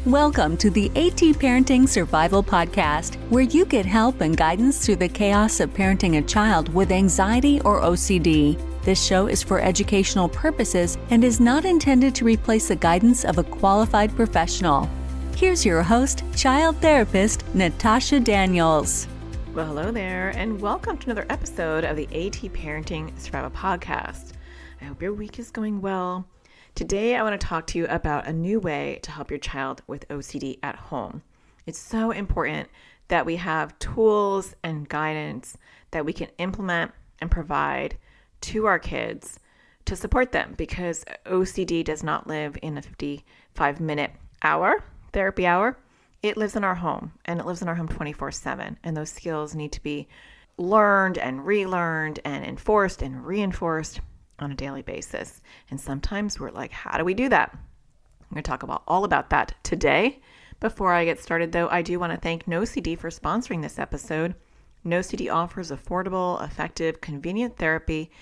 Welcome to the AT Parenting Survival Podcast, where you get help and guidance through the chaos of parenting a child with anxiety or OCD. This show is for educational purposes and is not intended to replace the guidance of a qualified professional. Here's your host, child therapist, Natasha Daniels. Well, hello there, and welcome to another episode of the AT Parenting Survival Podcast. I hope your week is going well. Today, I want to talk to you about a new way to help your child with OCD at home. It's so important that we have tools and guidance that we can implement and provide to our kids to support them, because OCD does not live in a 55-minute therapy hour. It lives in our home, and it lives in our home 24/7. And those skills need to be learned and relearned and enforced and reinforced on a daily basis. And sometimes we're like, how do we do that? I'm going to talk about all about that today. Before I get started, though, I do want to thank NoCD for sponsoring this episode. NoCD offers affordable, effective, convenient therapy,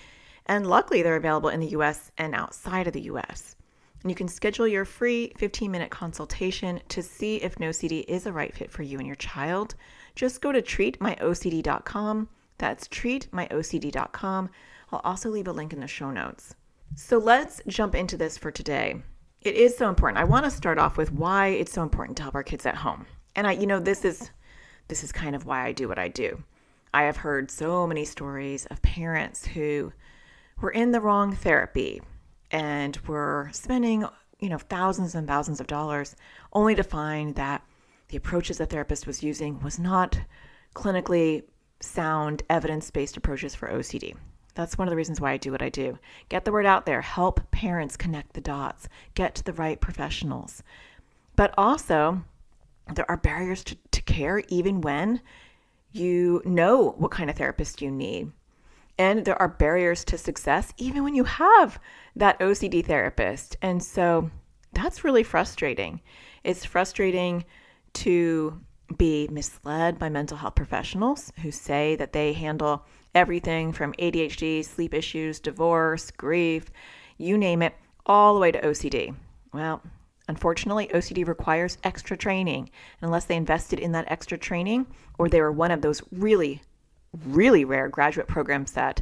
and luckily they're available in the U.S. and outside of the U.S. And you can schedule your free 15-minute consultation to see if NoCD is a right fit for you and your child. Just go to treatmyocd.com. That's treatmyocd.com. I'll also leave a link in the show notes. So let's jump into this for today. It is so important. I want to start off with why it's so important to help our kids at home. And this is kind of why I do what I do. I have heard so many stories of parents who were in the wrong therapy and were spending, thousands and thousands of dollars only to find that the approaches the therapist was using was not clinically sound, evidence-based approaches for OCD. That's one of the reasons why I do what I do. Get the word out there, help parents connect the dots, get to the right professionals. But also, there are barriers to care even when you know what kind of therapist you need. And there are barriers to success even when you have that OCD therapist. And so that's really frustrating. It's frustrating to be misled by mental health professionals who say that they handle everything from ADHD, sleep issues, divorce, grief, you name it, all the way to OCD. Well, unfortunately, OCD requires extra training. And unless they invested in that extra training, or they were one of those really, really rare graduate programs that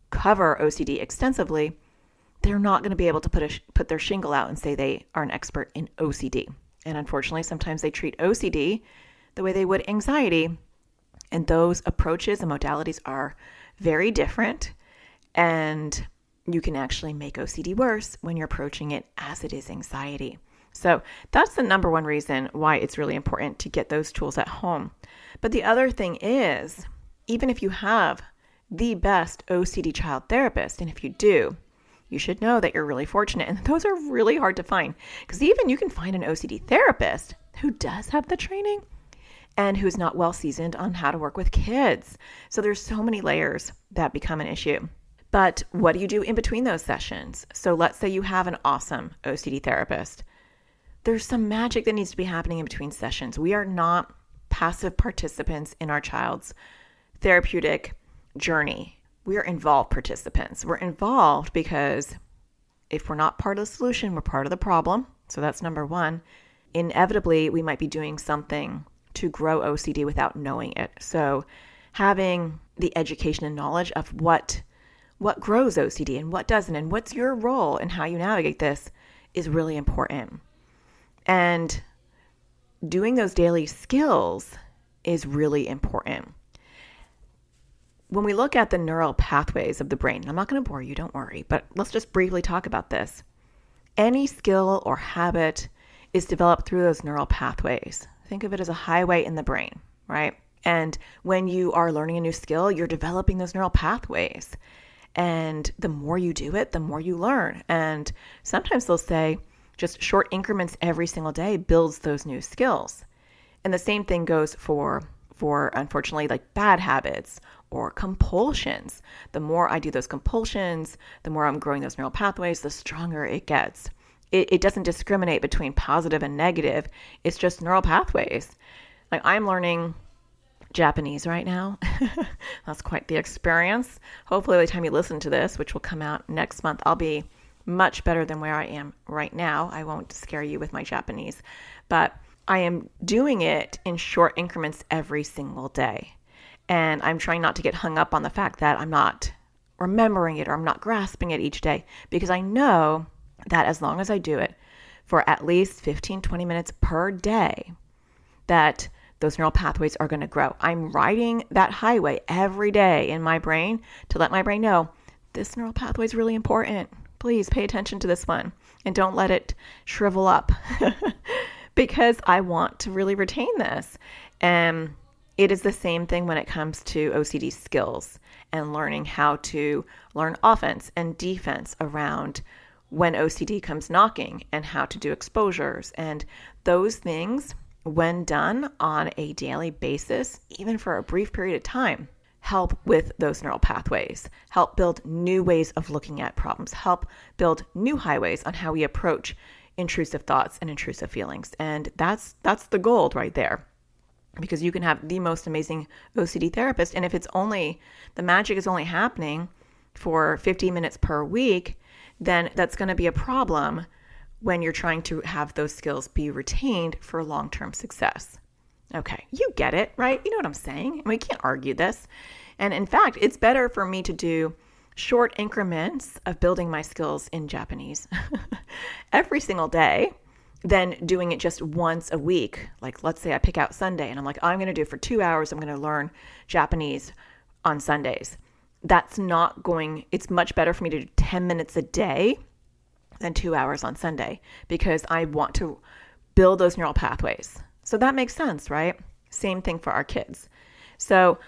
cover OCD extensively, they're not going to be able to put their shingle out and say they are an expert in OCD. And unfortunately, sometimes they treat OCD the way they would anxiety. And those approaches and modalities are very different. And you can actually make OCD worse when you're approaching it as it is anxiety. So that's the number one reason why it's really important to get those tools at home. But the other thing is, even if you have the best OCD child therapist, and if you do, you should know that you're really fortunate. And those are really hard to find, because even you can find an OCD therapist who does have the training and who's not well seasoned on how to work with kids. So there's so many layers that become an issue. But what do you do in between those sessions? So let's say you have an awesome OCD therapist. There's some magic that needs to be happening in between sessions. We are not passive participants in our child's therapeutic journey. We are involved participants. We're involved because if we're not part of the solution, we're part of the problem. So that's number one. Inevitably, we might be doing something to grow OCD without knowing it. So having the education and knowledge of what grows OCD and what doesn't, and what's your role and how you navigate this is really important. And doing those daily skills is really important. When we look at the neural pathways of the brain, I'm not going to bore you, don't worry, but let's just briefly talk about this. Any skill or habit is developed through those neural pathways. Think of it as a highway in the brain, right? And when you are learning a new skill, you're developing those neural pathways. And the more you do it, the more you learn. And sometimes they'll say just short increments every single day builds those new skills. And the same thing goes for unfortunately, like bad habits or compulsions. The more I do those compulsions, the more I'm growing those neural pathways, the stronger it gets. It doesn't discriminate between positive and negative. It's just neural pathways. Like I'm learning Japanese right now. That's quite the experience. Hopefully by the time you listen to this, which will come out next month, I'll be much better than where I am right now. I won't scare you with my Japanese, but I am doing it in short increments every single day. And I'm trying not to get hung up on the fact that I'm not remembering it or I'm not grasping it each day, because I know that as long as I do it for at least 15, 20 minutes per day, that those neural pathways are going to grow. I'm riding that highway every day in my brain to let my brain know this neural pathway is really important. Please pay attention to this one and don't let it shrivel up because I want to really retain this. And it is the same thing when it comes to OCD skills and learning how to learn offense and defense around when OCD comes knocking and how to do exposures. And those things, when done on a daily basis, even for a brief period of time, help with those neural pathways, help build new ways of looking at problems, help build new highways on how we approach intrusive thoughts and intrusive feelings. And that's the gold right there. Because you can have the most amazing OCD therapist, and if it's only, the magic is only happening for 50 minutes per week, then that's going to be a problem when you're trying to have those skills be retained for long-term success. Okay, you get it, right? You know what I'm saying? We can't argue this. And in fact, it's better for me to do short increments of building my skills in Japanese every single day than doing it just once a week. Like, let's say I pick out Sunday and I'm like, I'm going to do it for 2 hours. I'm going to learn Japanese on Sundays. It's much better for me to do 10 minutes a day than 2 hours on Sunday because I want to build those neural pathways. So that makes sense, right? Same thing for our kids. So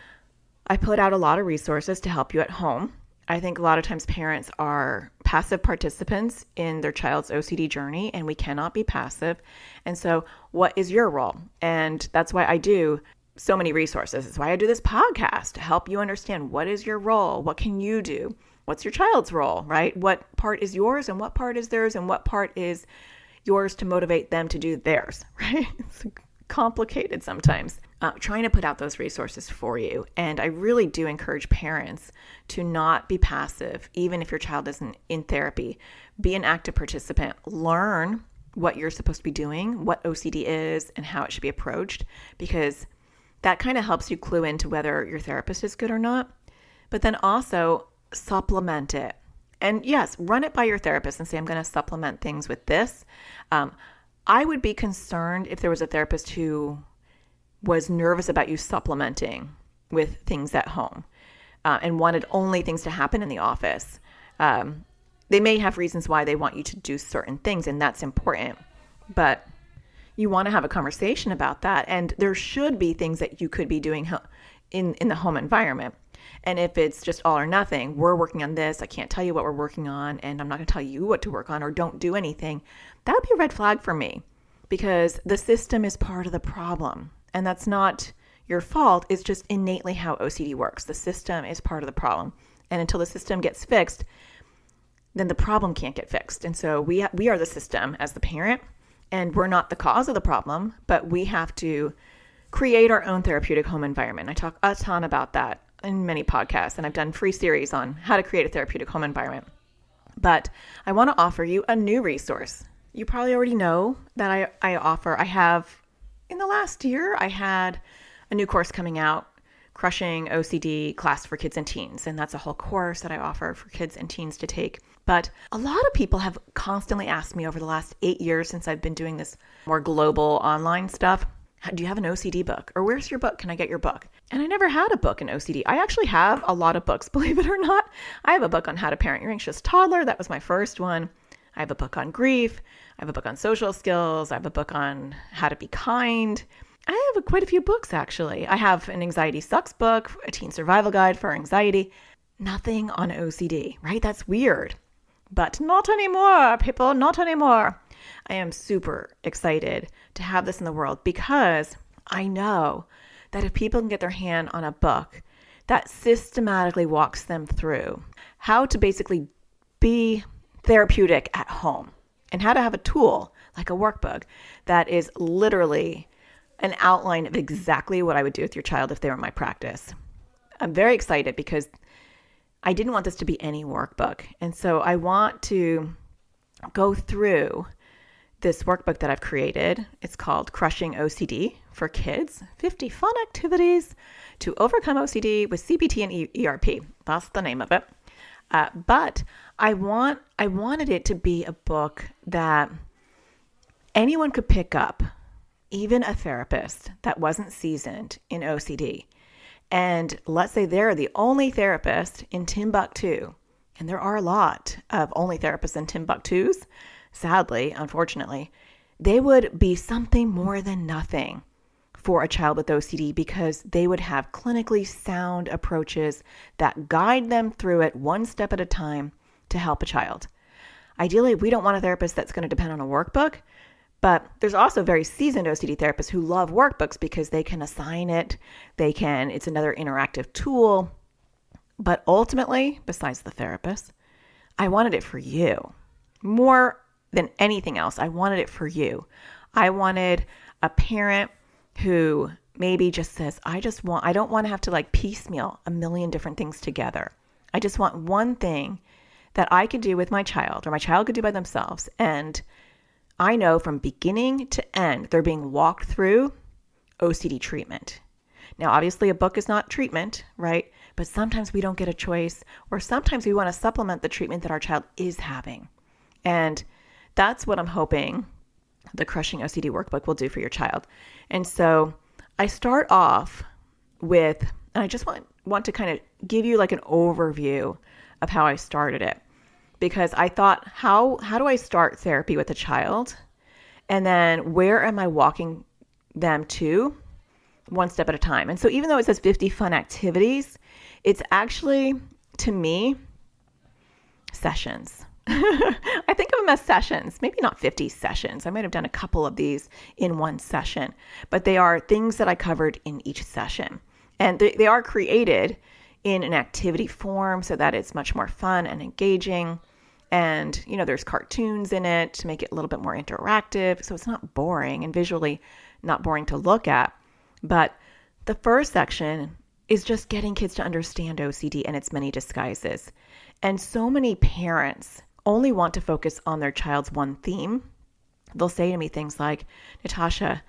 I put out a lot of resources to help you at home. I think a lot of times parents are passive participants in their child's OCD journey, and we cannot be passive. And so what is your role? And that's why I do so many resources. It's why I do this podcast to help you understand what is your role? What can you do? What's your child's role, right? What part is yours and what part is theirs and what part is yours to motivate them to do theirs, right? It's complicated sometimes. Trying to put out those resources for you. And I really do encourage parents to not be passive, even if your child isn't in therapy. Be an active participant. Learn what you're supposed to be doing, what OCD is, and how it should be approached, because that kind of helps you clue into whether your therapist is good or not. But then also supplement it. And yes, run it by your therapist and say, I'm going to supplement things with this. I would be concerned if there was a therapist who was nervous about you supplementing with things at home and wanted only things to happen in the office. They may have reasons why they want you to do certain things, and that's important. But you want to have a conversation about that. And there should be things that you could be doing in the home environment. And if it's just all or nothing, we're working on this, I can't tell you what we're working on, and I'm not going to tell you what to work on, or don't do anything, that would be a red flag for me, because the system is part of the problem. And that's not your fault. It's just innately how OCD works. The system is part of the problem. And until the system gets fixed, then the problem can't get fixed. And so we are the system as the parent, and we're not the cause of the problem, but we have to create our own therapeutic home environment. I talk a ton about that in many podcasts, and I've done free series on how to create a therapeutic home environment. But I want to offer you a new resource. You probably already know that I have, in the last year, I had a new course coming out, Crushing OCD Class for Kids and Teens. And that's a whole course that I offer for kids and teens to take. But a lot of people have constantly asked me over the last 8 years since I've been doing this more global online stuff, do you have an OCD book? Or where's your book? Can I get your book? And I never had a book in OCD. I actually have a lot of books, believe it or not. I have a book on how to parent your anxious toddler. That was my first one. I have a book on grief. I have a book on social skills. I have a book on how to be kind. I have quite a few books, actually. I have an Anxiety Sucks book, a teen survival guide for anxiety. Nothing on OCD, right? That's weird. But not anymore, people, not anymore. I am super excited to have this in the world because I know that if people can get their hand on a book that systematically walks them through how to basically be therapeutic at home and how to have a tool like a workbook that is literally an outline of exactly what I would do with your child if they were in my practice. I'm very excited because I didn't want this to be any workbook. And so I want to go through this workbook that I've created. It's called Crushing OCD for Kids, 50 Fun Activities to Overcome OCD with CBT and ERP. That's the name of it. But I wanted it to be a book that anyone could pick up, even a therapist that wasn't seasoned in OCD. And let's say they're the only therapist in Timbuktu, and there are a lot of only therapists in Timbuktus, sadly, unfortunately, they would be something more than nothing for a child with OCD because they would have clinically sound approaches that guide them through it one step at a time to help a child. Ideally, we don't want a therapist that's going to depend on a workbook, but there's also very seasoned OCD therapists who love workbooks because they can assign it, it's another interactive tool. But ultimately, besides the therapist, I wanted it for you. More than anything else, I wanted it for you. I wanted a parent who maybe just says, I don't want to have to like piecemeal a million different things together. I just want one thing that I could do with my child or my child could do by themselves. And I know from beginning to end, they're being walked through OCD treatment. Now, obviously a book is not treatment, right? But sometimes we don't get a choice, or sometimes we want to supplement the treatment that our child is having. And that's what I'm hoping the Crushing OCD workbook will do for your child. And so I start off with, and I just want to kind of give you like an overview of how I started it. Because I thought, how do I start therapy with a child? And then where am I walking them to one step at a time? And so even though it says 50 fun activities, it's actually, to me, sessions. I think of them as sessions, maybe not 50 sessions. I might have done a couple of these in one session, but they are things that I covered in each session. And they are created in an activity form so that it's much more fun and engaging. And, there's cartoons in it to make it a little bit more interactive. So it's not boring and visually not boring to look at. But the first section is just getting kids to understand OCD and its many disguises. And so many parents only want to focus on their child's one theme. They'll say to me things like, Natasha,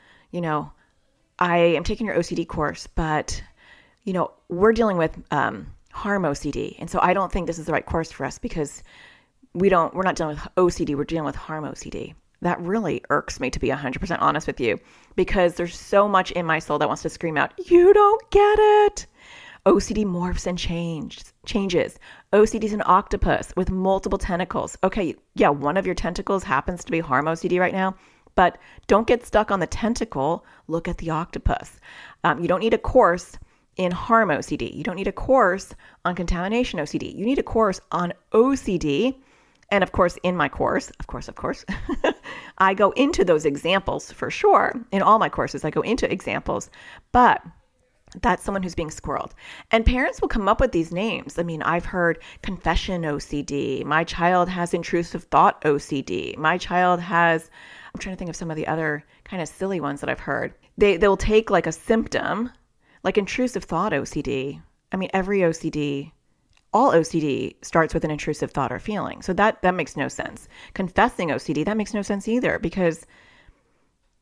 I am taking your OCD course, but, we're dealing with harm OCD. And so I don't think this is the right course for us because we're not dealing with OCD, we're dealing with harm OCD. That really irks me, to be 100% honest with you, because there's so much in my soul that wants to scream out, you don't get it. OCD morphs and changes. OCD is an octopus with multiple tentacles. Okay, yeah, one of your tentacles happens to be harm OCD right now, but don't get stuck on the tentacle. Look at the octopus. You don't need a course in harm OCD. You don't need a course on contamination OCD. You need a course on OCD. And of course, in my course, of course, I go into those examples for sure. In all my courses, I go into examples, but that's someone who's being squirreled. And parents will come up with these names. I mean, I've heard confession OCD. My child has intrusive thought OCD. My child has, I'm trying to think of some of the other kind of silly ones that I've heard. They'll take like a symptom, like intrusive thought OCD. I mean, all OCD starts with an intrusive thought or feeling. So that makes no sense. Confessing OCD, that makes no sense either, because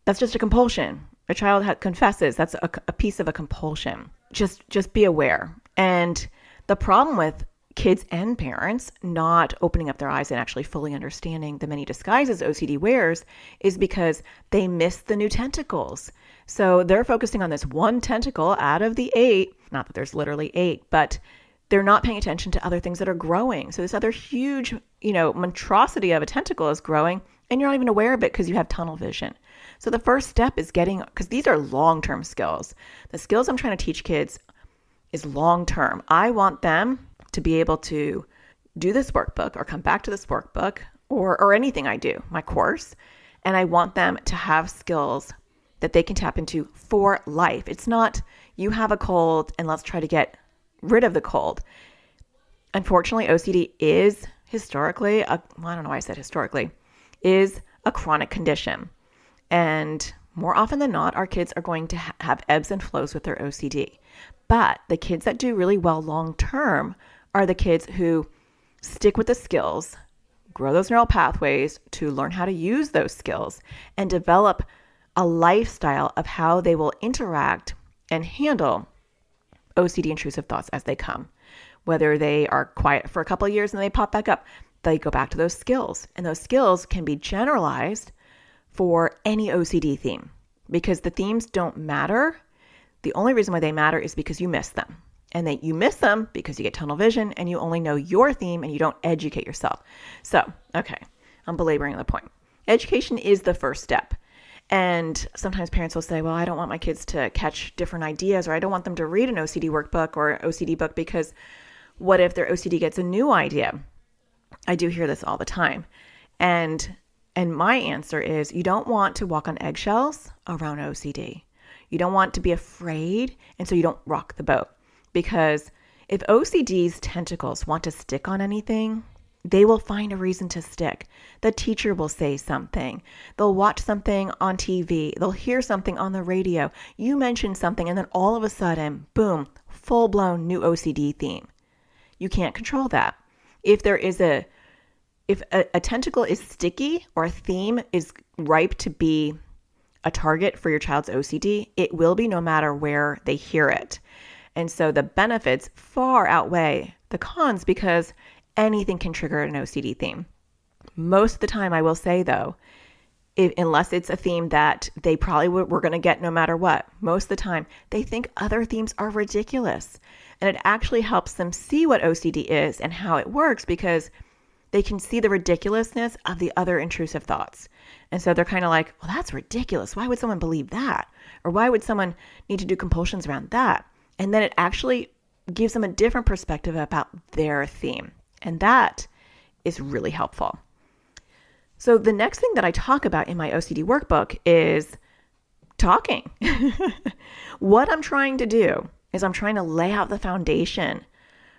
that's just a compulsion. A child confesses. That's a piece of a compulsion. Just be aware. And the problem with kids and parents not opening up their eyes and actually fully understanding the many disguises OCD wears is because they miss the new tentacles. So they're focusing on this one tentacle out of the 8. Not that there's literally 8, but they're not paying attention to other things that are growing. So this other huge, monstrosity of a tentacle is growing, and you're not even aware of it because you have tunnel vision. So the first step is because these are long-term skills. The skills I'm trying to teach kids is long-term. I want them to be able to do this workbook or come back to this workbook or anything I do, my course, and I want them to have skills that they can tap into for life. It's not, you have a cold and let's try to get rid of the cold. Unfortunately, OCD is historically, I don't know why I said historically, is a chronic condition. And more often than not, our kids are going to have ebbs and flows with their OCD. But the kids that do really well long-term are the kids who stick with the skills, grow those neural pathways to learn how to use those skills and develop a lifestyle of how they will interact and handle OCD intrusive thoughts as they come. Whether they are quiet for a couple of years and they pop back up, they go back to those skills. And those skills can be generalized for any OCD theme because the themes don't matter. The only reason why they matter is because you miss them. And that you miss them because you get tunnel vision and you only know your theme and you don't educate yourself. So, okay, I'm belaboring the point. Education is the first step. And sometimes parents will say, well, I don't want my kids to catch different ideas, or I don't want them to read an OCD workbook or OCD book because what if their OCD gets a new idea? I do hear this all the time. And my answer is you don't want to walk on eggshells around OCD. You don't want to be afraid, and so you don't rock the boat. Because if OCD's tentacles want to stick on anything, they will find a reason to stick. The teacher will say something. They'll watch something on TV. They'll hear something on the radio. You mention something, and then all of a sudden, boom, full-blown new OCD theme. You can't control that. If a tentacle is sticky or a theme is ripe to be a target for your child's OCD, it will be no matter where they hear it. And so the benefits far outweigh the cons because anything can trigger an OCD theme. Most of the time, I will say though, unless it's a theme that they probably were going to get no matter what, most of the time they think other themes are ridiculous. And it actually helps them see what OCD is and how it works because they can see the ridiculousness of the other intrusive thoughts. And so they're kind of like, well, that's ridiculous. Why would someone believe that? Or why would someone need to do compulsions around that? And then it actually gives them a different perspective about their theme. And that is really helpful. So the next thing that I talk about in my OCD workbook is talking. What I'm trying to do is I'm trying to lay out the foundation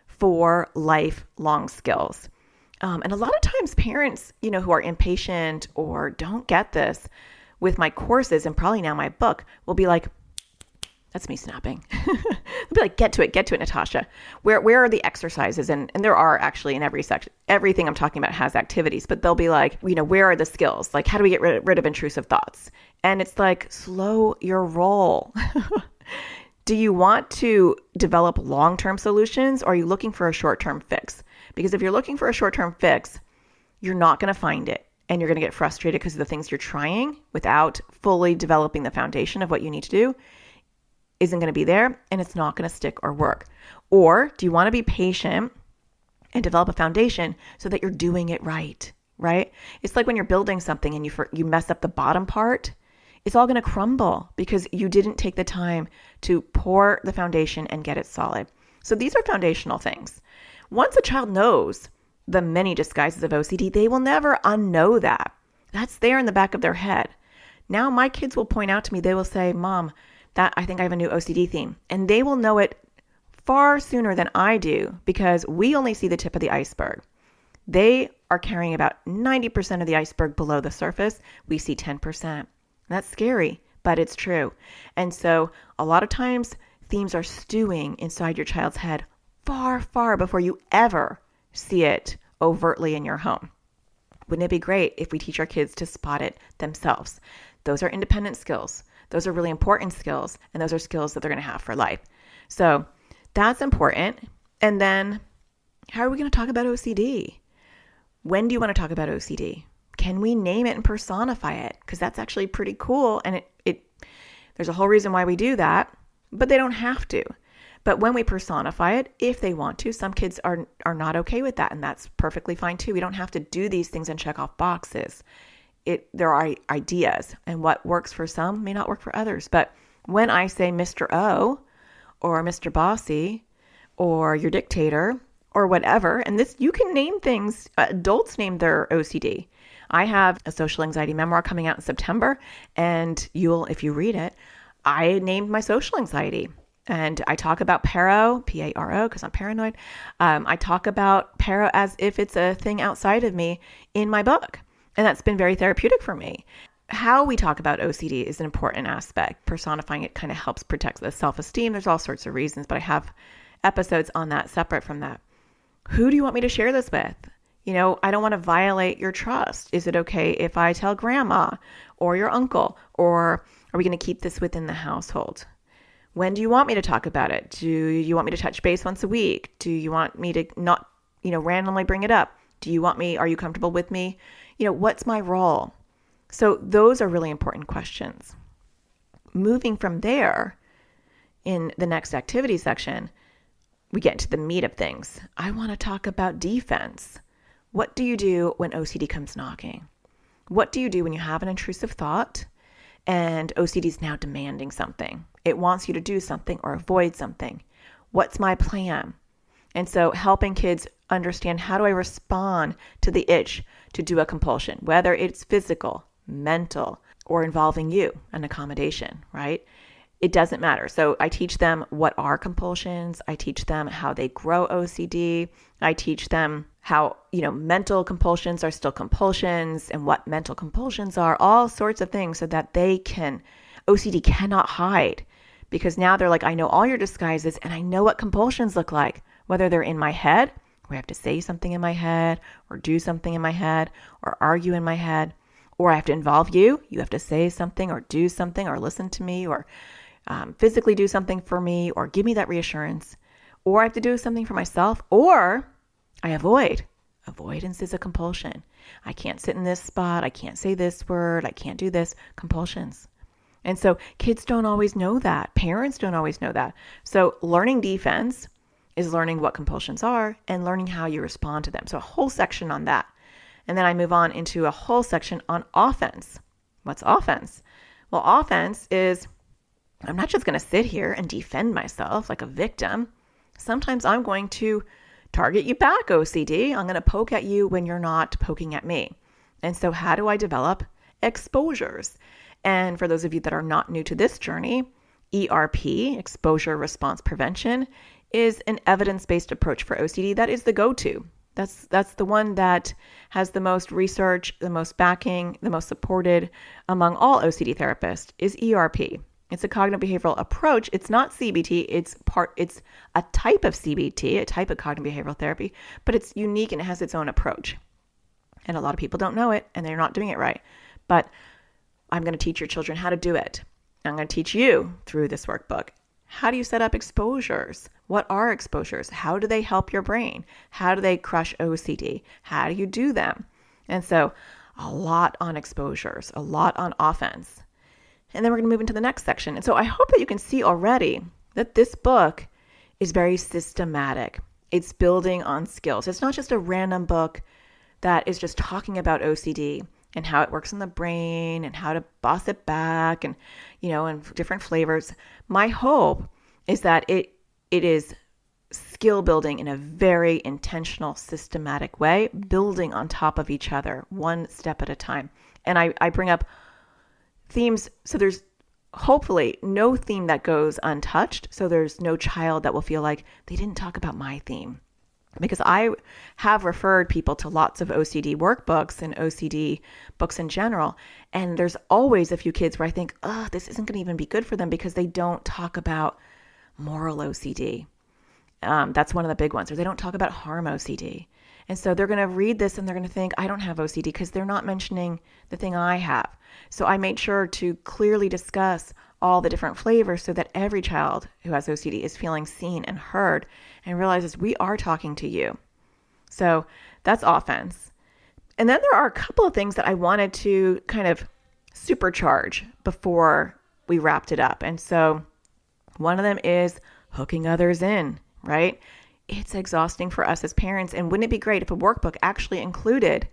for lifelong skills. And a lot of times parents, who are impatient or don't get this with my courses and probably now my book will be like, that's me snapping. They'll be like, get to it, Natasha. Where are the exercises? And there are actually in every section, everything I'm talking about has activities, but they'll be like, where are the skills? Like, how do we get rid of intrusive thoughts? And it's like, slow your roll. Do you want to develop long-term solutions or are you looking for a short-term fix? Because if you're looking for a short-term fix, you're not going to find it. And you're going to get frustrated because of the things you're trying without fully developing the foundation of what you need to do isn't going to be there and it's not going to stick or work. Or do you want to be patient and develop a foundation so that you're doing it right? It's like when you're building something and you mess up the bottom part, it's all going to crumble because you didn't take the time to pour the foundation and get it solid. So these are foundational things. Once a child knows the many disguises of OCD, they will never unknow that. That's there in the back of their head. Now my kids will point out to me, they will say, Mom, that I think I have a new OCD theme. And they will know it far sooner than I do because we only see the tip of the iceberg. They are carrying about 90% of the iceberg below the surface. We see 10%. That's scary, but it's true. And so a lot of times themes are stewing inside your child's head far, far before you ever see it overtly in your home. Wouldn't it be great if we teach our kids to spot it themselves? Those are independent skills. Those are really important skills, and those are skills that they're going to have for life. So that's important. And then how are we going to talk about OCD? When do you want to talk about OCD? Can we name it and personify it? Because that's actually pretty cool. And there's a whole reason why we do that, but they don't have to. But when we personify it, if they want to, some kids are not okay with that. And that's perfectly fine too. We don't have to do these things and check off boxes. There are ideas, and what works for some may not work for others. But when I say Mr. O or Mr. Bossy or your dictator or whatever, and this, you can name things, adults name their OCD. I have a social anxiety memoir coming out in September, and if you read it, I named my social anxiety. And I talk about Paro, P-A-R-O, because I'm paranoid. I talk about Paro as if it's a thing outside of me in my book. And that's been very therapeutic for me. How we talk about OCD is an important aspect. Personifying it kind of helps protect the self-esteem. There's all sorts of reasons, but I have episodes on that separate from that. Who do you want me to share this with? I don't want to violate your trust. Is it okay if I tell grandma or your uncle, or are we going to keep this within the household? When do you want me to talk about it? Do you want me to touch base once a week? Do you want me to not, randomly bring it up? Are you comfortable with me? What's my role? So those are really important questions. Moving from there, in the next activity section, we get into the meat of things. I want to talk about defense. What do you do when OCD comes knocking? What do you do when you have an intrusive thought and OCD is now demanding something? It wants you to do something or avoid something. What's my plan? And so helping kids understand, how do I respond to the itch to do a compulsion, whether it's physical, mental, or involving you, an accommodation, right? It doesn't matter. So I teach them what are compulsions. I teach them how they grow OCD. I teach them how, mental compulsions are still compulsions and what mental compulsions are, all sorts of things, so that OCD cannot hide, because now they're like, I know all your disguises and I know what compulsions look like, whether they're in my head, where I have to say something in my head or do something in my head or argue in my head, or I have to involve you. You have to say something or do something or listen to me or physically do something for me or give me that reassurance, or I have to do something for myself, or I avoid. Avoidance is a compulsion. I can't sit in this spot. I can't say this word. I can't do this. Compulsions. And so kids don't always know that. Parents don't always know that. So learning defense is learning what compulsions are and learning how you respond to them. So a whole section on that. And then I move on into a whole section on offense. What's offense? Well, offense is, I'm not just going to sit here and defend myself like a victim. Sometimes I'm going to target you back, OCD. I'm going to poke at you when you're not poking at me. And so how do I develop exposures? And for those of you that are not new to this journey, ERP, exposure response prevention, is an evidence-based approach for OCD that is the go-to. That's the one that has the most research, the most backing, the most supported among all OCD therapists is ERP. It's a cognitive behavioral approach. It's not CBT. It's a type of CBT, a type of cognitive behavioral therapy, but it's unique and it has its own approach. And a lot of people don't know it and they're not doing it right. But I'm going to teach your children how to do it. I'm going to teach you through this workbook. How do you set up exposures? What are exposures? How do they help your brain? How do they crush OCD? How do you do them? And so a lot on exposures, a lot on offense. And then we're going to move into the next section. And so I hope that you can see already that this book is very systematic. It's building on skills. It's not just a random book that is just talking about OCD and how it works in the brain and how to boss it back and, and different flavors. My hope is that it is skill building in a very intentional, systematic way, building on top of each other, one step at a time. And I bring up themes. So there's hopefully no theme that goes untouched. So there's no child that will feel like they didn't talk about my theme. Because I have referred people to lots of OCD workbooks and OCD books in general. And there's always a few kids where I think, this isn't going to even be good for them because they don't talk about moral OCD. That's one of the big ones. Or they don't talk about harm OCD. And so they're going to read this and they're going to think, I don't have OCD because they're not mentioning the thing I have. So I made sure to clearly discuss all the different flavors so that every child who has OCD is feeling seen and heard and realizes we are talking to you. So that's offense. And then there are a couple of things that I wanted to kind of supercharge before we wrapped it up. And so one of them is hooking others in, right? It's exhausting for us as parents. And wouldn't it be great if a workbook actually included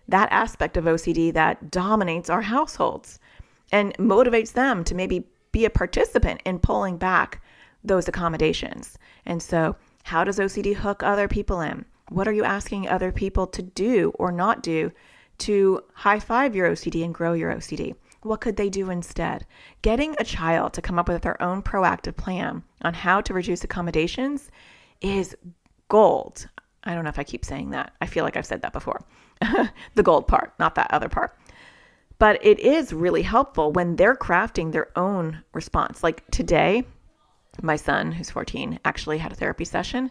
that aspect of OCD that dominates our households and motivates them to maybe be a participant in pulling back those accommodations? And so how does OCD hook other people in? What are you asking other people to do or not do to high five your OCD and grow your OCD? What could they do instead? Getting a child to come up with their own proactive plan on how to reduce accommodations is gold. I don't know if I keep saying that. I feel like I've said that before. The gold part, not that other part. But it is really helpful when they're crafting their own response. Like today, my son, who's 14, actually had a therapy session,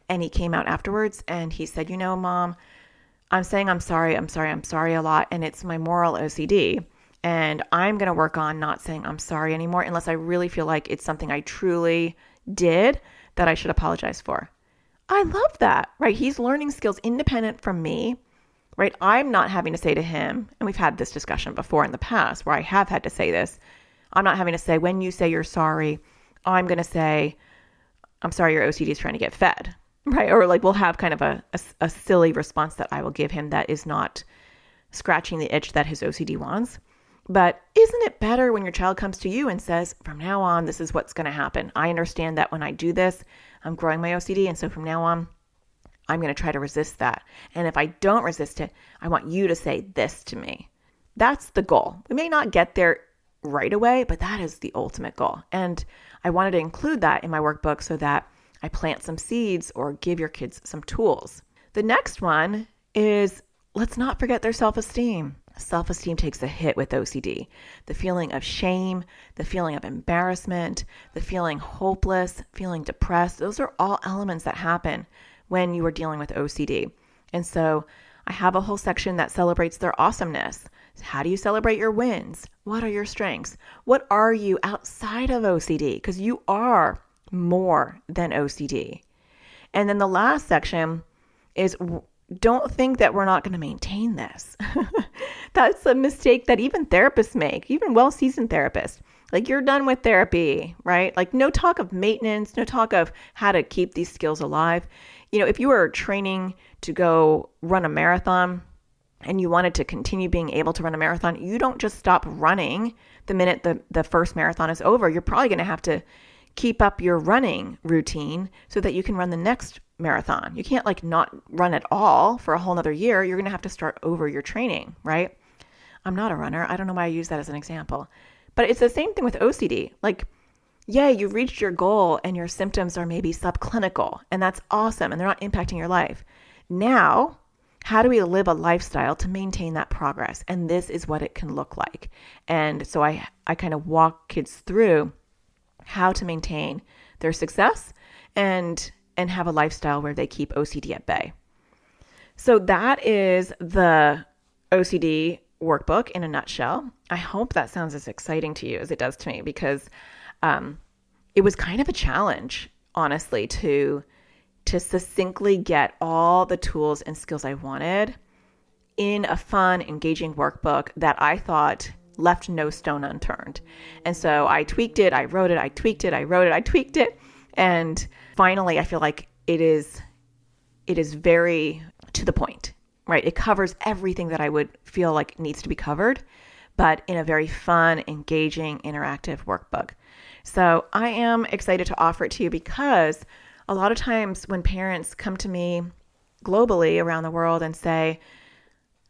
and he came out afterwards and he said, Mom, I'm saying I'm sorry a lot, and it's my moral OCD. And I'm going to work on not saying I'm sorry anymore unless I really feel like it's something I truly did that I should apologize for. I love that, right? He's learning skills independent from me, right? I'm not having to say to him, and we've had this discussion before in the past where I have had to say this. I'm not having to say, when you say you're sorry, I'm going to say, I'm sorry, your OCD is trying to get fed, right? Or like we'll have kind of a silly response that I will give him that is not scratching the itch that his OCD wants. But isn't it better when your child comes to you and says, from now on, this is what's going to happen. I understand that when I do this, I'm growing my OCD. And so from now on, I'm going to try to resist that. And if I don't resist it, I want you to say this to me. That's the goal. We may not get there right away, but that is the ultimate goal. And I wanted to include that in my workbook so that I plant some seeds or give your kids some tools. The next one is, let's not forget their self-esteem. Self-esteem takes a hit with OCD. The feeling of shame, the feeling of embarrassment, the feeling hopeless, feeling depressed, those are all elements that happen when you are dealing with OCD. And so I have a whole section that celebrates their awesomeness. How do you celebrate your wins? What are your strengths? What are you outside of OCD? Because you are more than OCD. And then the last section is, don't think that we're not going to maintain this. That's a mistake that even therapists make, even well-seasoned therapists. Like, you're done with therapy, right? Like, no talk of maintenance, no talk of how to keep these skills alive. You know, if you were training to go run a marathon and you wanted to continue being able to run a marathon, you don't just stop running the minute the first marathon is over. You're probably going to have to keep up your running routine so that you can run the next marathon. You can't like not run at all for a whole nother year. You're going to have to start over your training, right? I'm not a runner. I don't know why I use that as an example, but it's the same thing with OCD. Like, yeah, you reached your goal and your symptoms are maybe subclinical, and that's awesome. And they're not impacting your life. Now, how do we live a lifestyle to maintain that progress? And this is what it can look like. And so I kind of walk kids through how to maintain their success and have a lifestyle where they keep OCD at bay. So that is the OCD workbook in a nutshell. I hope that sounds as exciting to you as it does to me, because it was kind of a challenge, honestly, to succinctly get all the tools and skills I wanted in a fun, engaging workbook that I thought left no stone unturned. And so I tweaked it, I wrote it, I tweaked it, I wrote it, I tweaked it. And finally, I feel like it is very to the point, right? It covers everything that I would feel like needs to be covered, but in a very fun, engaging, interactive workbook. So I am excited to offer it to you, because a lot of times when parents come to me globally around the world and say,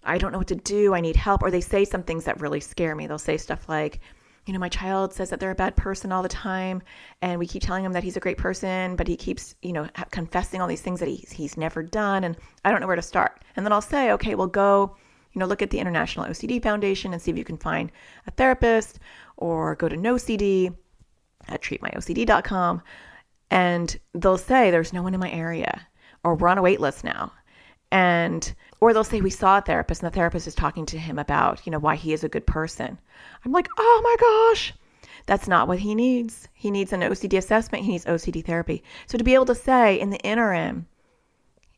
I don't know what to do, I need help, or they say some things that really scare me. They'll say stuff like, you know, my child says that they're a bad person all the time, and we keep telling him that he's a great person, but he keeps, you know, confessing all these things that he's never done, and I don't know where to start. And then I'll say, okay, well, go, you know, look at the International OCD Foundation and see if you can find a therapist, or go to NoCD at treatmyocd.com, and they'll say there's no one in my area, or we're on a wait list now. Or they'll say we saw a therapist and the therapist is talking to him about, you know, why he is a good person. I'm like, oh my gosh, that's not what he needs. He needs an OCD assessment. He needs OCD therapy. So to be able to say in the interim,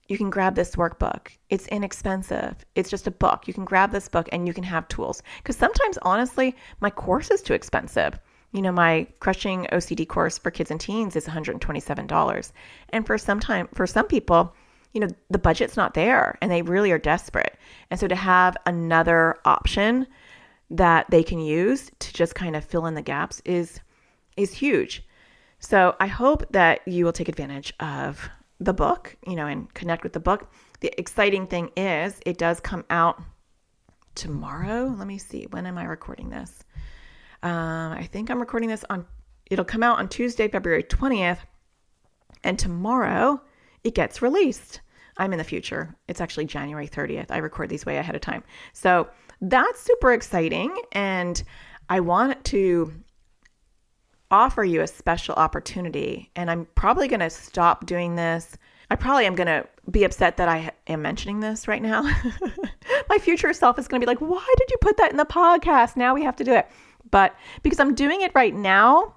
you can grab this workbook. It's inexpensive. It's just a book. You can grab this book and you can have tools. Because sometimes, honestly, my course is too expensive. You know, my Crushing OCD course for kids and teens is $127. And for some people, you know, the budget's not there and they really are desperate. And so to have another option that they can use to just kind of fill in the gaps is huge. So I hope that you will take advantage of the book, you know, and connect with the book. The exciting thing is it does come out tomorrow. Let me see. When am I recording this? I think I'm recording this it'll come out on Tuesday, February 20th. And tomorrow it gets released. I'm in the future. It's actually January 30th. I record these way ahead of time. So that's super exciting. And I want to offer you a special opportunity. And I'm probably going to stop doing this. I probably am going to be upset that I am mentioning this right now. My future self is going to be like, why did you put that in the podcast? Now we have to do it. But because I'm doing it right now,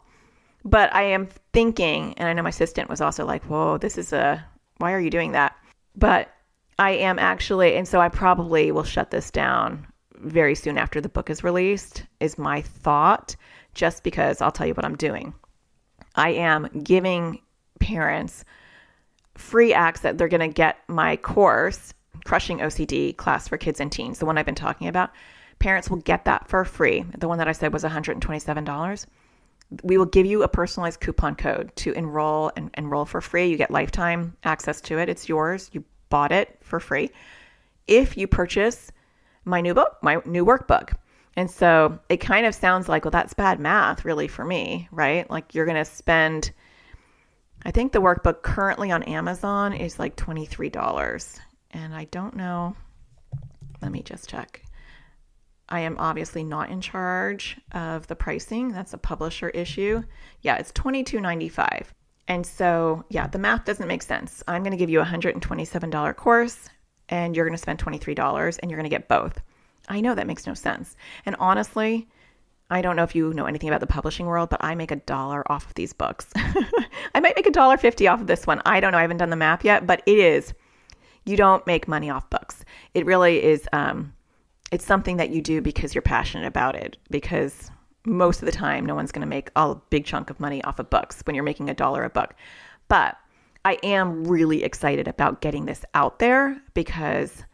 but I am thinking, and I know my assistant was also like, whoa, why are you doing that? But I am actually, and so I probably will shut this down very soon after the book is released, is my thought, just because I'll tell you what I'm doing. I am giving parents free access. They're going to get my course, Crushing OCD, Class for Kids and Teens, the one I've been talking about. Parents will get that for free. The one that I said was $127. We will give you a personalized coupon code to enroll and enroll for free. You get lifetime access to it. It's yours. You bought it for free if you purchase my new book, my new workbook. And so it kind of sounds like, well, that's bad math really for me, right? Like you're going to spend, I think the workbook currently on Amazon is like $23. And I don't know. Let me just check. I am obviously not in charge of the pricing. That's a publisher issue. Yeah, it's $22.95. And so, yeah, the math doesn't make sense. I'm going to give you a $127 course and you're going to spend $23 and you're going to get both. I know that makes no sense. And honestly, I don't know if you know anything about the publishing world, but I make $1 off of these books. I might make $1.50 off of this one. I don't know. I haven't done the math yet, but you don't make money off books. It really is, it's something that you do because you're passionate about it, because most of the time, no one's going to make a big chunk of money off of books when you're making $1 a book. But I am really excited about getting this out there because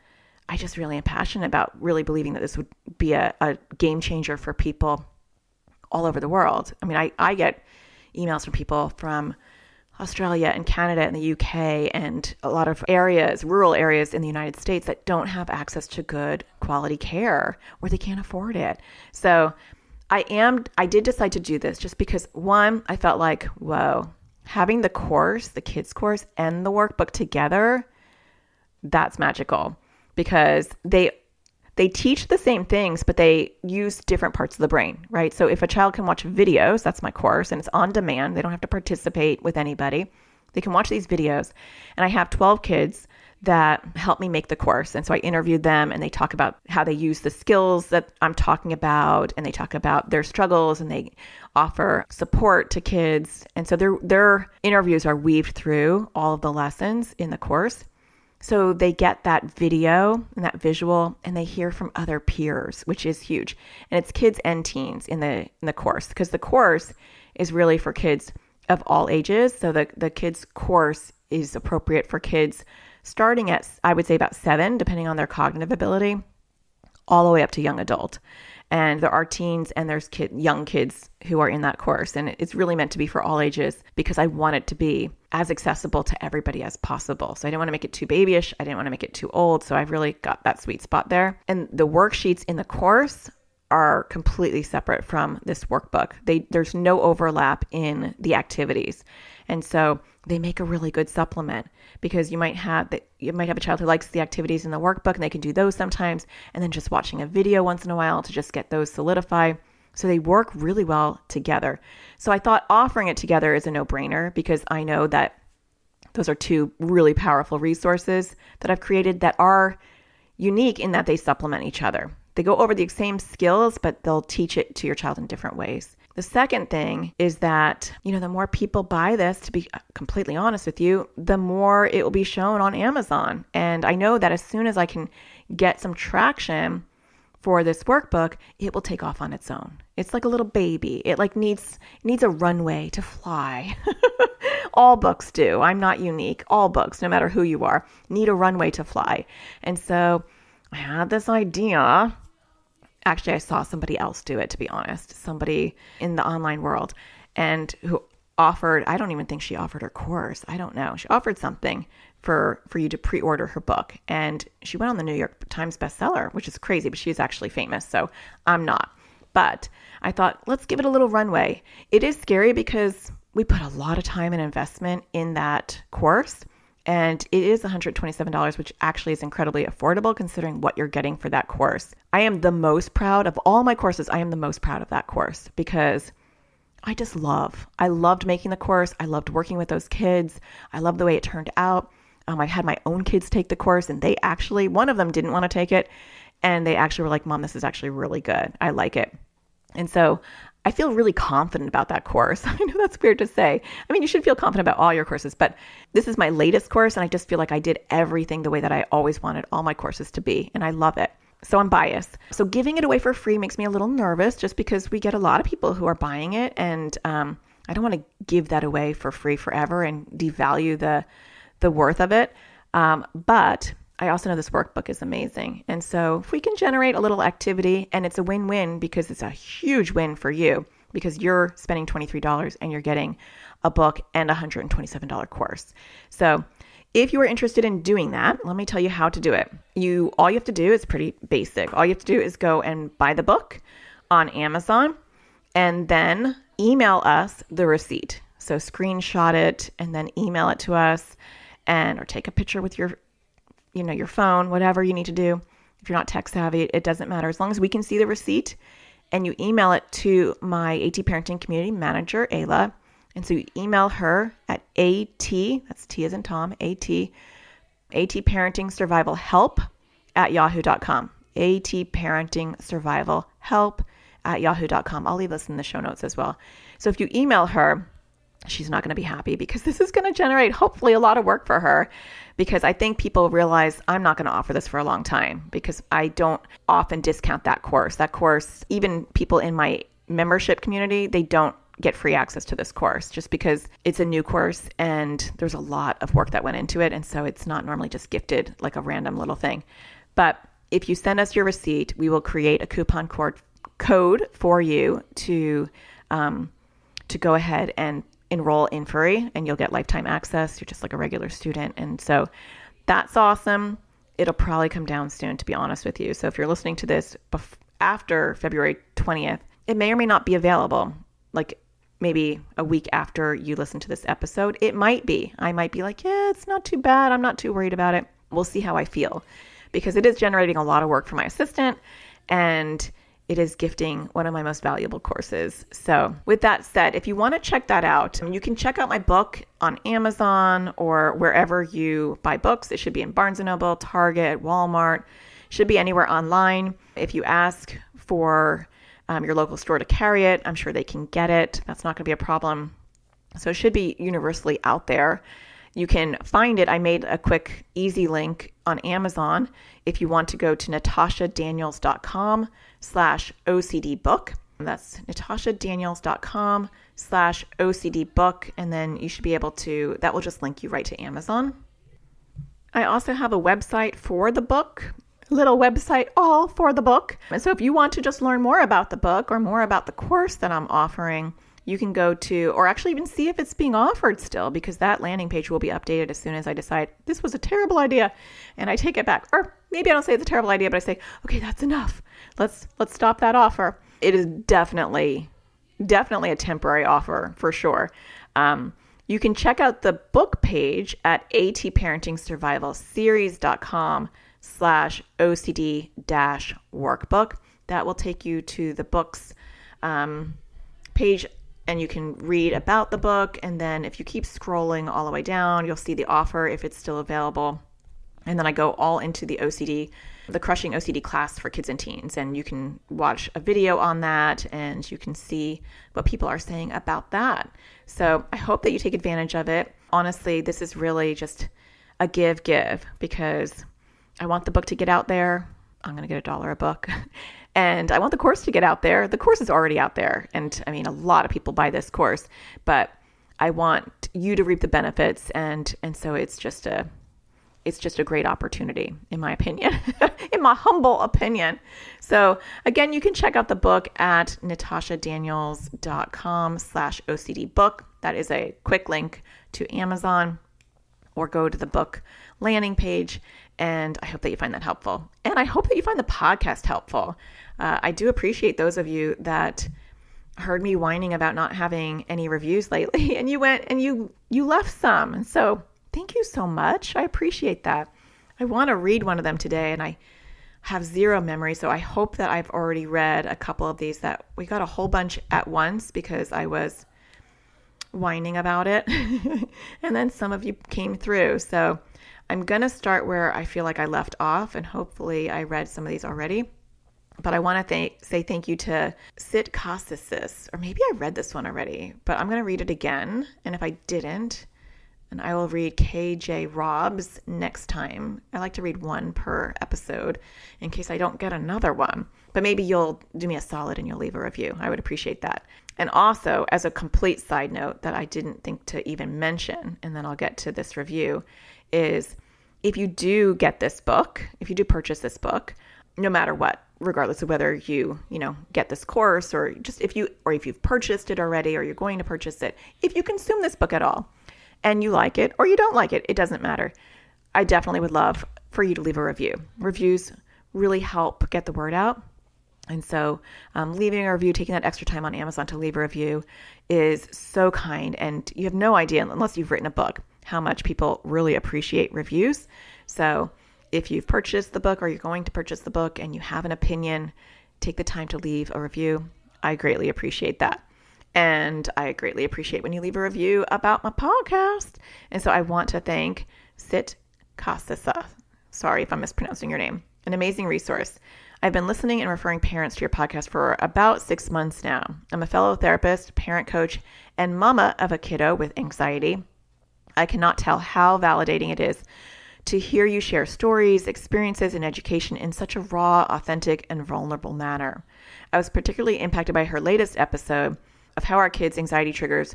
I just really am passionate about really believing that this would be a game changer for people all over the world. I mean, I get emails from people from Australia and Canada and the UK and a lot of areas, rural areas in the United States that don't have access to good quality care or they can't afford it. So I did decide to do this just because, one, I felt like, whoa, having the course, the kids course and the workbook together, that's magical because they teach the same things, but they use different parts of the brain, right? So if a child can watch videos, that's my course, and it's on demand. They don't have to participate with anybody. They can watch these videos. And I have 12 kids that help me make the course. And so I interviewed them and they talk about how they use the skills that I'm talking about, and they talk about their struggles and they offer support to kids. And so their interviews are weaved through all of the lessons in the course. So they get that video and that visual and they hear from other peers, which is huge. And it's kids and teens in the course, because the course is really for kids of all ages. So the kids course is appropriate for kids starting at, I would say, about 7, depending on their cognitive ability, all the way up to young adult. And there are teens and there's young kids who are in that course. And it's really meant to be for all ages because I want it to be as accessible to everybody as possible. So I didn't want to make it too babyish. I didn't want to make it too old. So I've really got that sweet spot there. And the worksheets in the course are completely separate from this workbook. There's no overlap in the activities. And so they make a really good supplement because you might have a child who likes the activities in the workbook and they can do those sometimes, and then just watching a video once in a while to just get those solidified. So they work really well together. So I thought offering it together is a no-brainer because I know that those are two really powerful resources that I've created that are unique in that they supplement each other. They go over the same skills, but they'll teach it to your child in different ways. The second thing is that, the more people buy this, to be completely honest with you, the more it will be shown on Amazon. And I know that as soon as I can get some traction for this workbook, it will take off on its own. It's like a little baby. It needs a runway to fly. All books do. I'm not unique. All books, no matter who you are, need a runway to fly. And so I had this idea. Actually, I saw somebody else do it, to be honest, somebody in the online world, and who offered, I don't even think she offered her course. I don't know. She offered something for you to pre-order her book. And she went on the New York Times bestseller, which is crazy, but she's actually famous. So I'm not. But I thought, let's give it a little runway. It is scary because we put a lot of time and investment in that course. And it is $127, which actually is incredibly affordable considering what you're getting for that course. I am the most proud of all my courses. I am the most proud of that course because I loved making the course. I loved working with those kids. I loved the way it turned out. I've had my own kids take the course, and one of them didn't want to take it. And they actually were like, Mom, this is actually really good. I like it. And so I feel really confident about that course. I know that's weird to say. I mean, you should feel confident about all your courses, but this is my latest course, and I just feel like I did everything the way that I always wanted all my courses to be, and I love it. So I'm biased. So giving it away for free makes me a little nervous just because we get a lot of people who are buying it, and I don't want to give that away for free forever and devalue the worth of it. But I also know this workbook is amazing. And so if we can generate a little activity, and it's a win-win because it's a huge win for you because you're spending $23 and you're getting a book and a $127 course. So if you are interested in doing that, let me tell you how to do it. All you have to do is pretty basic. All you have to do is go and buy the book on Amazon and then email us the receipt. So screenshot it and then email it to us, or take a picture with your phone, whatever you need to do. If you're not tech savvy, it doesn't matter. As long as we can see the receipt, and you email it to my AT Parenting Community Manager, Ayla. And so you email her at AT, that's T as in Tom, AT Parenting Survival Help at yahoo.com. AT Parenting Survival Help at yahoo.com. I'll leave this in the show notes as well. So if you email her, she's not going to be happy because this is going to generate hopefully a lot of work for her, because I think people realize I'm not going to offer this for a long time because I don't often discount that course. That course, even people in my membership community, they don't get free access to this course just because it's a new course and there's a lot of work that went into it. And so it's not normally just gifted like a random little thing. But if you send us your receipt, we will create a coupon code for you to go ahead and enroll in free, and you'll get lifetime access. You're just like a regular student. And so that's awesome. It'll probably come down soon, to be honest with you. So if you're listening to this after February 20th, it may or may not be available. Like maybe a week after you listen to this episode, it might be. I might be like, yeah, it's not too bad. I'm not too worried about it. We'll see how I feel, because it is generating a lot of work for my assistant, and it is gifting one of my most valuable courses. So with that said, if you want to check that out, you can check out my book on Amazon or wherever you buy books. It should be in Barnes & Noble, Target, Walmart, should be anywhere online. If you ask for your local store to carry it, I'm sure they can get it. That's not going to be a problem. So it should be universally out there. You can find it. I made a quick, easy link on Amazon. If you want to go to natashadaniels.com/OCD book. That's natashadaniels.com/OCD book. And then you should be able to, that will just link you right to Amazon. I also have a website for the book, a little website all for the book. And so if you want to just learn more about the book or more about the course that I'm offering, you can go to, or actually even see if it's being offered still, because that landing page will be updated as soon as I decide this was a terrible idea and I take it back. Or maybe I don't say it's a terrible idea, but I say, okay, that's enough. Let's stop that offer. It is definitely a temporary offer for sure. You can check out the book page at atparentingsurvival-series.com/OCD-workbook. That will take you to the books page, and you can read about the book. And then if you keep scrolling all the way down, you'll see the offer if it's still available. And then I go all into the Crushing OCD class for kids and teens. And you can watch a video on that, and you can see what people are saying about that. So I hope that you take advantage of it. Honestly, this is really just a give, because I want the book to get out there. I'm going to get $1 a book. And I want the course to get out there. The course is already out there. And I mean, a lot of people buy this course, but I want you to reap the benefits. And so it's just a great opportunity, in my opinion, in my humble opinion. So again, you can check out the book at natashadaniels.com/OCD book. That is a quick link to Amazon, or go to the book landing page. And I hope that you find that helpful. And I hope that you find the podcast helpful. I do appreciate those of you that heard me whining about not having any reviews lately, and you went and you left some. And so thank you so much. I appreciate that. I want to read one of them today, and I have zero memory. So I hope that I've already read a couple of these. That we got a whole bunch at once because I was whining about it. And then some of you came through. So I'm going to start where I feel like I left off, and hopefully I read some of these already. But I want to say thank you to Sit Cossis, or maybe I read this one already, but I'm going to read it again. And if I didn't, and I will read KJ Rob's next time. I like to read one per episode in case I don't get another one. But maybe you'll do me a solid and you'll leave a review. I would appreciate that. And also, as a complete side note that I didn't think to even mention, and then I'll get to this review, is if you do get this book, if you do purchase this book, no matter what, regardless of whether you get this course or just if you've purchased it already or you're going to purchase it, if you consume this book at all, and you like it or you don't like it, it doesn't matter. I definitely would love for you to leave a review. Reviews really help get the word out. And so leaving a review, taking that extra time on Amazon to leave a review is so kind. And you have no idea, unless you've written a book, how much people really appreciate reviews. So if you've purchased the book or you're going to purchase the book and you have an opinion, take the time to leave a review. I greatly appreciate that. And I greatly appreciate when you leave a review about my podcast. And so I want to thank Sit Cosissa. Sorry if I'm mispronouncing your name. An amazing resource. I've been listening and referring parents to your podcast for about 6 months now. I'm a fellow therapist, parent coach, and mama of a kiddo with anxiety. I cannot tell how validating it is to hear you share stories, experiences, and education in such a raw, authentic, and vulnerable manner. I was particularly impacted by her latest episode of how our kids' anxiety triggers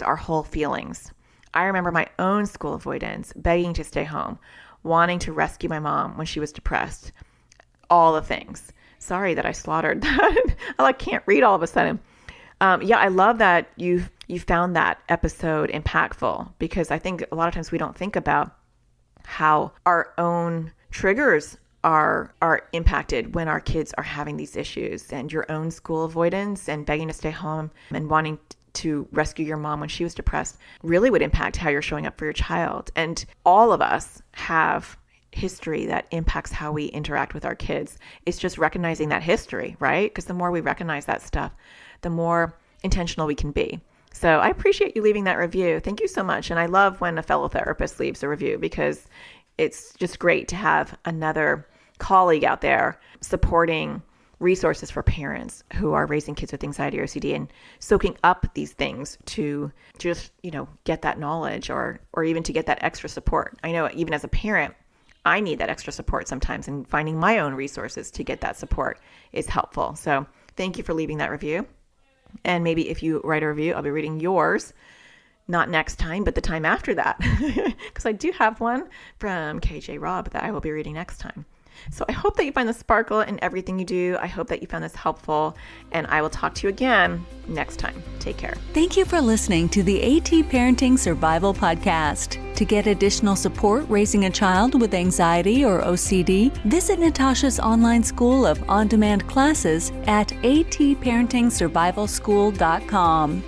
our whole feelings. I remember my own school avoidance, begging to stay home, wanting to rescue my mom when she was depressed. All the things. Sorry that I slaughtered that. I can't read all of a sudden. I love that you found that episode impactful, because I think a lot of times we don't think about how our own triggers are impacted when our kids are having these issues, and your own school avoidance and begging to stay home and wanting to rescue your mom when she was depressed really would impact how you're showing up for your child. And all of us have history that impacts how we interact with our kids. It's just recognizing that history, right? Because the more we recognize that stuff, the more intentional we can be. So I appreciate you leaving that review. Thank you so much. And I love when a fellow therapist leaves a review, because it's just great to have another colleague out there supporting resources for parents who are raising kids with anxiety or OCD and soaking up these things to just, get that knowledge or even to get that extra support. I know even as a parent, I need that extra support sometimes, and finding my own resources to get that support is helpful. So thank you for leaving that review. And maybe if you write a review, I'll be reading yours, not next time, but the time after that, because I do have one from KJ Rob that I will be reading next time. So I hope that you find the sparkle in everything you do. I hope that you found this helpful, and I will talk to you again next time. Take care. Thank you for listening to the AT Parenting Survival Podcast. To get additional support raising a child with anxiety or OCD, visit Natasha's online school of on-demand classes at atparentingsurvivalschool.com.